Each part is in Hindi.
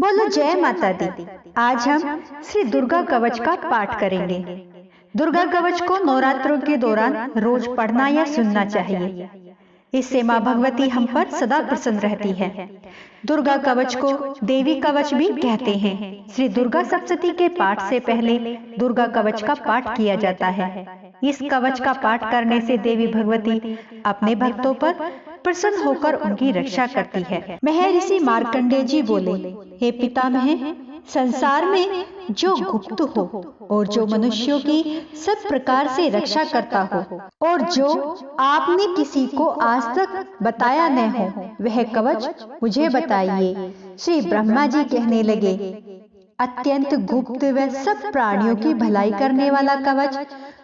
बोलो जय माता दी। आज हम श्री दुर्गा कवच का पाठ करेंगे। दुर्गा कवच को नवरात्रों के दौरान रोज पढ़ना या सुनना चाहिए। इससे माँ भगवती हम पर सदा प्रसन्न रहती है। दुर्गा कवच को देवी कवच भी कहते हैं। श्री दुर्गा सप्तशती के पाठ से पहले दुर्गा कवच का पाठ किया जाता है। इस कवच का पाठ करने से देवी भगवती अपने भक्तों पर प्रसन्न होकर उनकी रक्षा करती है। महर्षि मार्कंडेय जी बोले, हे पितामह, संसार में जो गुप्त हो और जो मनुष्यों की सब प्रकार से रक्षा करता हो और जो आपने किसी को आज तक बताया न हो, वह कवच मुझे बताइए। श्री ब्रह्मा जी कहने लगे, अत्यंत गुप्त व सब प्राणियों की भलाई करने वाला कवच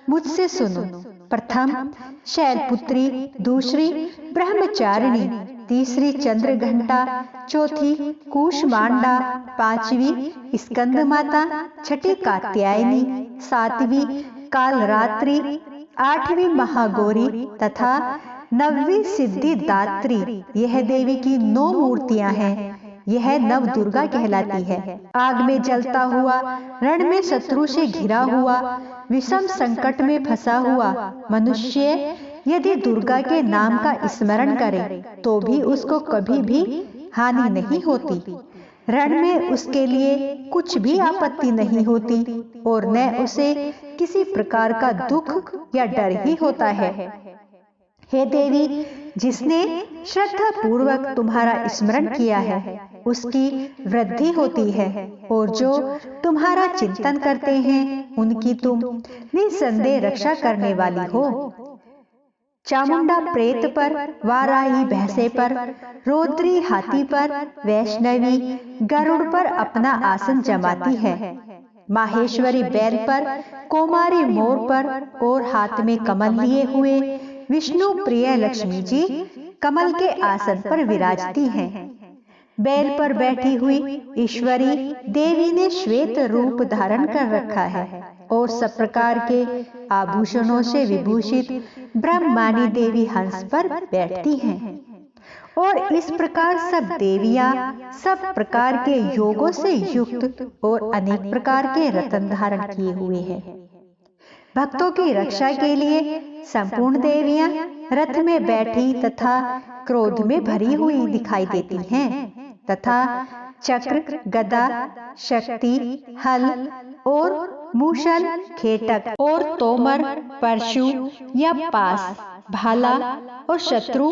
मुझसे सुनो। प्रथम शैलपुत्री, दूसरी ब्रह्मचारिणी, तीसरी चंद्र घंटा, चौथी कूष्मांडा, पांचवी स्कंद माता, छठी कात्यायनी, सातवीं कालरात्रि, आठवीं महागौरी तथा नववीं सिद्धिदात्री। यह देवी की 9 मूर्तियां हैं। यह नव दुर्गा कहलाती है। आग में जलता हुआ, रण में शत्रु से घिरा हुआ, विषम संकट में फंसा हुआ मनुष्य यदि दुर्गा के नाम का स्मरण करे तो भी उसको कभी भी हानि नहीं होती। रण में उसके लिए कुछ भी आपत्ति नहीं होती और न उसे किसी प्रकार का दुख या डर ही होता है। हे देवी, जिसने श्रद्धा पूर्वक तुम्हारा स्मरण किया है उसकी वृद्धि होती है और जो तुम्हारा चिंतन करते हैं उनकी तुम निसंदेह रक्षा करने वाली हो। चामुंडा प्रेत पर, वाराही भैंसे पर, रौद्री हाथी पर, वैष्णवी गरुड़ पर अपना आसन जमाती है। माहेश्वरी बैल पर, कोमारी मोर पर और हाथ में कमल लिए हुए विष्णु प्रिय लक्ष्मी जी कमल के आसन पर विराजती हैं। बैल पर बैठी हुई ईश्वरी देवी ने श्वेत रूप धारण कर रखा है और सब प्रकार के आभूषणों से विभूषित ब्रह्मानी देवी हंस पर बैठती हैं। और इस प्रकार सब देवियां सब प्रकार के योगों से युक्त और अनेक प्रकार के रत्न धारण किए हुए हैं। भक्तों की रक्षा के लिए संपूर्ण देवियां रथ में बैठी तथा क्रोध में भरी हुई दिखाई देती हैं तथा चक्र, गदा, शक्ति, हल और मूषल, खेटक और तोमर, परशु या पास, भाला और शत्रु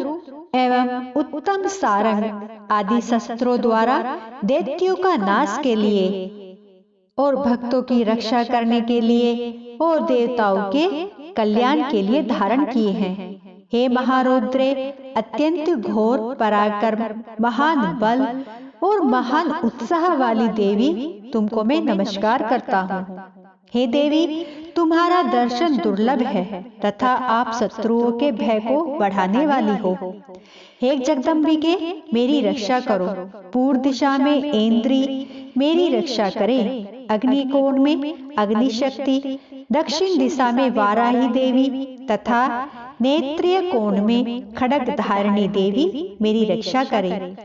एवं उत्तम सारंग आदि शस्त्रों द्वारा दैत्यों का नाश के लिए और भक्तों की रक्षा करने के लिए और देवताओं के कल्याण के लिए धारण किए हैं। हे महारौद्रे, अत्यंत घोर पराक्रम, महान बल और महान उत्साह वाली देवी, तुमको मैं नमस्कार करता हूँ। हे देवी, तुम्हारा दर्शन दुर्लभ है तथा आप शत्रुओं के भय को बढ़ाने वाली हो। हे जगदम्बिके, मेरी रक्षा करो। पूर्व दिशा में ऐन्द्री मेरी रक्षा करे। अग्निकोण में अग्नि शक्ति, दक्षिण दिशा में वाराही देवी तथा नेत्रीय कोण में खड्ग धारिणी देवी मेरी रक्षा करे।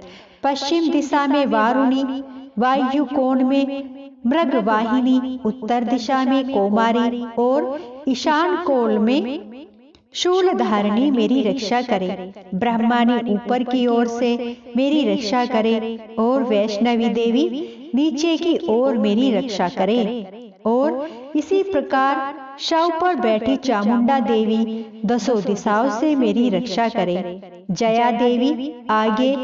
पश्चिम दिशा में वारुणी, वायु कोण में मृगवाहिनी, उत्तर दिशा में कोमारी और ईशान कोण में शूलधारिणी मेरी रक्षा करे। ब्रह्मानी ऊपर की ओर से मेरी रक्षा करे और वैष्णवी देवी नीचे की ओर मेरी रक्षा करे। और इसी प्रकार शव पर बैठी चामुंडा देवी 10 दिशाओं से मेरी रक्षा करे। जया देवी आगे,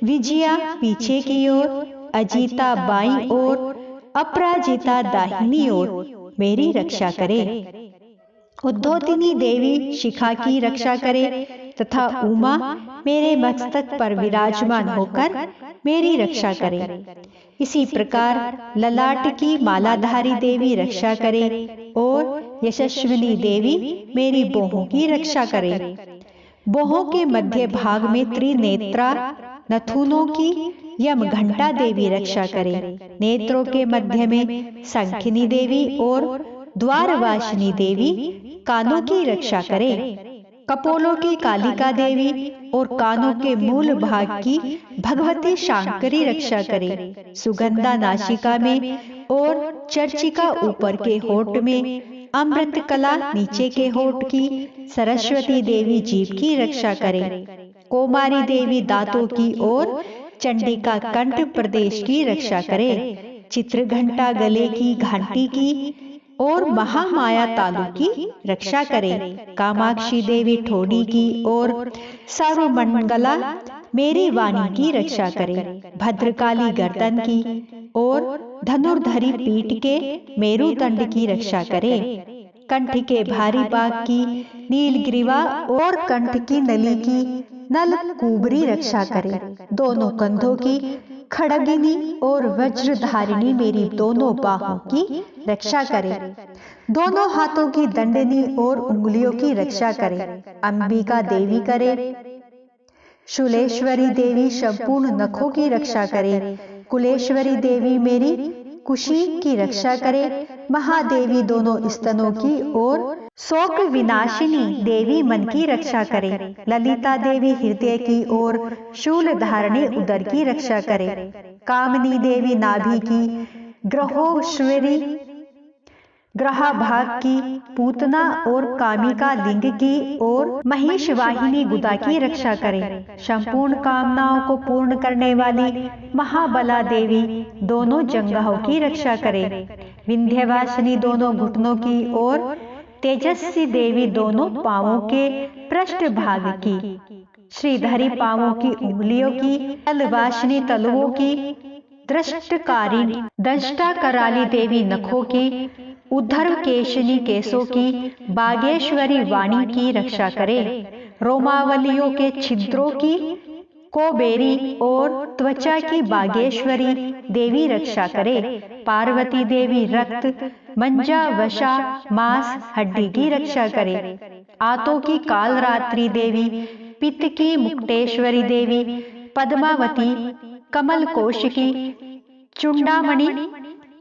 विजया पीछे की ओर, अजीता बाईं ओर, अपराजिता दाहिनी ओर मेरी रक्षा करे। उद्योतिनी देवी शिखा की रक्षा करे तथा उमा मेरे मस्तक पर विराजमान होकर मेरी रक्षा करे। इसी प्रकार ललाट की मालाधारी देवी रक्षा करे और यशस्विनी देवी मेरी बाहों की रक्षा करे। बाहों के मध्य भाग में त्रिनेत्रा नथुनों की यमघंटा देवी रक्षा करे। नेत्रों के मध्य में शंखिनी देवी और द्वारवासिनी देवी कानों की रक्षा करे। कपोलों की कालिका देवी और कानों के मूल भाग की भगवती शांकरी रक्षा करे। सुगंधा नासिका में और चर्चिका ऊपर के होठ में, अमृत कला नीचे के होठ की, सरस्वती देवी जीभ की रक्षा करे। कौमारी देवी दांतों की और चंडिका कंठ प्रदेश की रक्षा करे। चित्रघंटा गले की घंटी की और महामाया तालु की रक्षा करे। कामाक्षी देवी ठोडी की और सर्वमंगला मेरी वाणी की रक्षा करे। भद्रकाली गर्दन की और धनुर्धरी पीठ के मेरुदंड की रक्षा करे। कंठ के भारी बाग की नीलग्रीवा और कंठ की नली की नल कुबरी रक्षा करे। दोनों कंधों की खड़गिनी और वज्रधारिणी मेरी दोनों बाहों की रक्षा करे। दोनों हाथों की दंडनी और उंगलियों की रक्षा करे। अंबिका देवी करे। शूलेश्वरी देवी संपूर्ण नखों की रक्षा करे। कुलेश्वरी देवी मेरी कुशी की रक्षा करे। महादेवी दोनों स्तनों की और शोक विनाशिनी देवी मन की रक्षा करे। ललिता देवी हृदय की और शूल धारणी उदर की रक्षा करे। कामनी देवी नाभि की, ग्रहोश्वरी ग्रहाभाग की, पूतना और कामिका लिंग की और महिष वाहिनी गुदा की रक्षा करे। संपूर्ण कामनाओं को पूर्ण करने वाली महाबला देवी दोनों जंघाओं की रक्षा करे। विंध्यवासिनी दोनों घुटनों की और तेजस्वी देवी दोनों पांवों के पृष्ठ भाग की, श्रीधरी पांवों की उंगलियों की, तलवासिनी तलवों की, दृष्टा कराली देवी नखों की, उद्धर केशनी केशों की, बागेश्वरी वाणी की रक्षा करे। रोमावलियों के छिद्रों की, कोबेरी और त्वचा की बागेश्वरी देवी रक्षा करे। पार्वती देवी रक्त, मंजा, वशा, मांस, हड्डी की रक्षा करे। आतों की कालरात्रि देवी, पित्त की मुक्तेश्वरी देवी, पद्मावती, कमल कोश की, चुंडामणि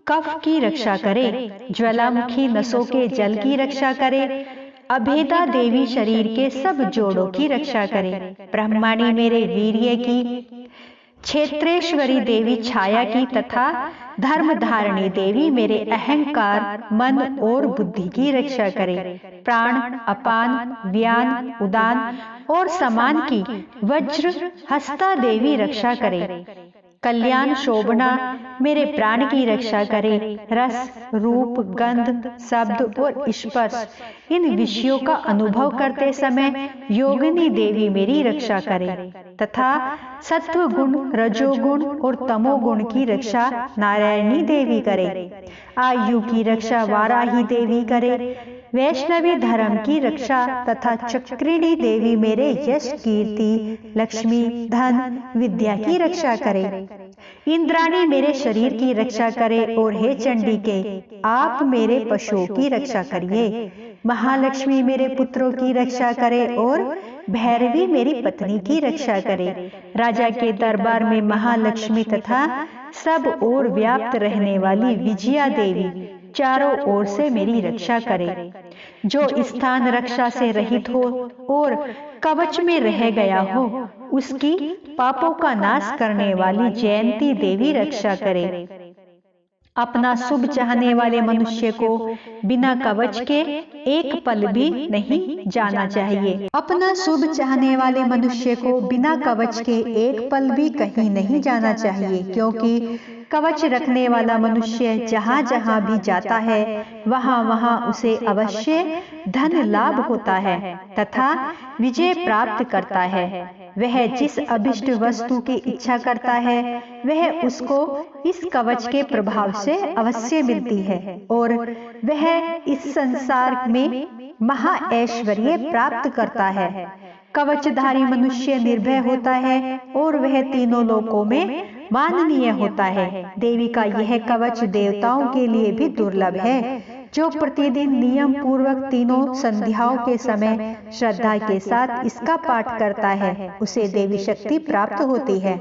कफ की रक्षा करे। ज्वालामुखी नसों के जल की रक्षा करे। अभेदा देवी शरीर के सब जोड़ों की रक्षा करे। ब्रह्माणी मेरे वीर्य की, क्षेत्रेश्वरी देवी छाया की तथा धर्मधारिणी देवी मेरे अहंकार, मन और बुद्धि की रक्षा करे। प्राण, अपान, व्यान, उदान और समान की वज्र हस्ता देवी रक्षा करे। कल्याण शोभना मेरे प्राण की रक्षा करे। रस, रूप, गंध, शब्द और स्पर्श इन विषयों का अनुभव करते समय योगिनी देवी मेरी रक्षा करे तथा सत्व गुण, रजोगुण और तमोगुण की रक्षा नारायणी देवी करे। आयु की रक्षा वाराही देवी करे। वैष्णवी धर्म की रक्षा तथा चक्रिणी देवी मेरे यश, कीर्ति, लक्ष्मी, धन, विद्या की रक्षा करे। इंद्राणी मेरे शरीर की रक्षा करे और हे चंडिके आप मेरे पशुओं की रक्षा करिए। महालक्ष्मी मेरे पुत्रों की रक्षा करे और भैरवी मेरी पत्नी की रक्षा करे। राजा के दरबार में महालक्ष्मी तथा सब ओर व्याप्त रहने वाली विजया देवी चारों ओर से मेरी रक्षा करे। जो स्थान रक्षा से रहित हो और कवच में रह गया हो उसकी पापों का नाश करने वाली जयंती देवी रक्षा करे। अपना शुभ चाहने वाले मनुष्य को बिना कवच के एक पल भी नहीं जाना चाहिए। अपना शुभ चाहने वाले मनुष्य को बिना कवच के एक पल भी कहीं नहीं जाना चाहिए, क्योंकि कवच रखने वाला मनुष्य जहाँ जहाँ भी जाता है वहाँ वहाँ उसे अवश्य धन लाभ होता है तथा विजय प्राप्त करता है। वह जिस अभिष्ट वस्तु की इच्छा करता है वह उसको इस कवच के प्रभाव से अवश्य मिलती है और वह इस संसार में महा ऐश्वर्य प्राप्त करता है। कवचधारी मनुष्य निर्भय होता है और वह तीनों लोकों में माननीय होता है। देवी का यह कवच देवताओं के लिए भी दुर्लभ है। जो प्रतिदिन नियम पूर्वक तीनों संध्याओं के समय श्रद्धा के साथ इसका पाठ करता है उसे देवी शक्ति प्राप्त होती है।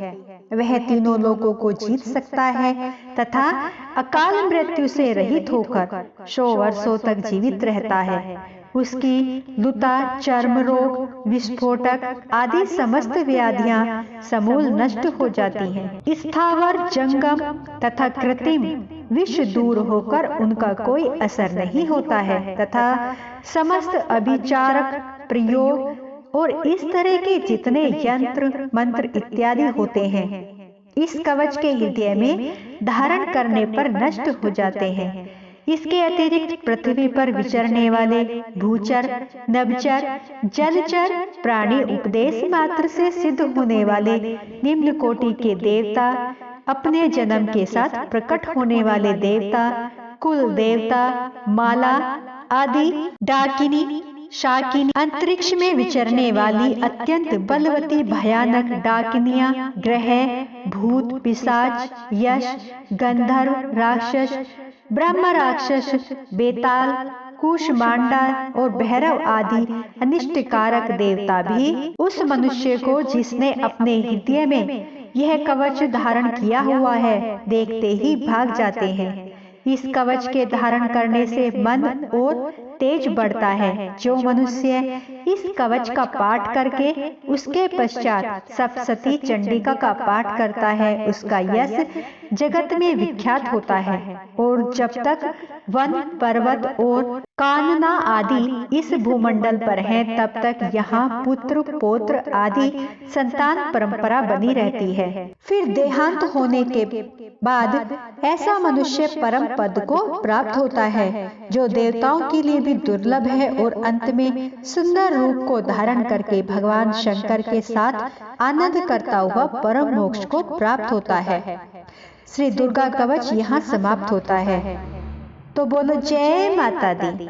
वह तीनों लोगों को जीत सकता है तथा अकाल मृत्यु से रहित होकर 100 वर्षों तक जीवित रहता है। उसकी लुता, चर्म रोग, विस्फोटक आदि समस्त व्याधियां समूल नष्ट हो जाती हैं। स्थावर, जंगम तथा कृत्रिम विष दूर होकर उनका कोई असर नहीं होता है तथा समस्त अभिचारक प्रयोग और इस तरह के जितने यंत्र मंत्र इत्यादि होते हैं इस कवच के हृदय में धारण करने पर नष्ट हो जाते हैं। इसके अतिरिक्त पृथ्वी पर विचरने वाले भूचर, नभचर, जलचर प्राणी उपदेश मात्र से सिद्ध होने वाले निम्न कोटि के देवता, अपने जन्म के साथ प्रकट होने वाले देवता, कुल देवता, माला आदि, डाकिनी, शाकिनी, अंतरिक्ष में विचरने वाली अत्यंत बलवती भयानक डाकिनियां, ग्रह, भूत, पिशाच, यश, गंधर्व, राक्षस, ब्रह्म राक्षस, बेताल, कूष्मांडा और भैरव आदि अनिष्टकारक देवता भी उस मनुष्य को जिसने अपने हृदय में यह कवच धारण किया हुआ है देखते ही भाग जाते हैं। इस कवच के धारण करने से मन और तेज बढ़ता है। जो मनुष्य इस कवच का पाठ करके उसके पश्चात सप्तशती चंडिका का पाठ करता है उसका यश जगत में विख्यात होता है और जब तक वन, पर्वत और कानना आदि इस भूमंडल पर हैं तब तक यहाँ पुत्र, पौत्र आदि संतान परंपरा बनी रहती है। फिर देहांत होने के बाद ऐसा मनुष्य परम पद को प्राप्त होता है जो देवताओं के लिए भी दुर्लभ है और अंत में सुंदर रूप को धारण करके भगवान शंकर के साथ आनंद करता हुआ परम मोक्ष को प्राप्त होता है। श्री दुर्गा कवच यहाँ समाप्त होता है। तो बोलो जय माता दी।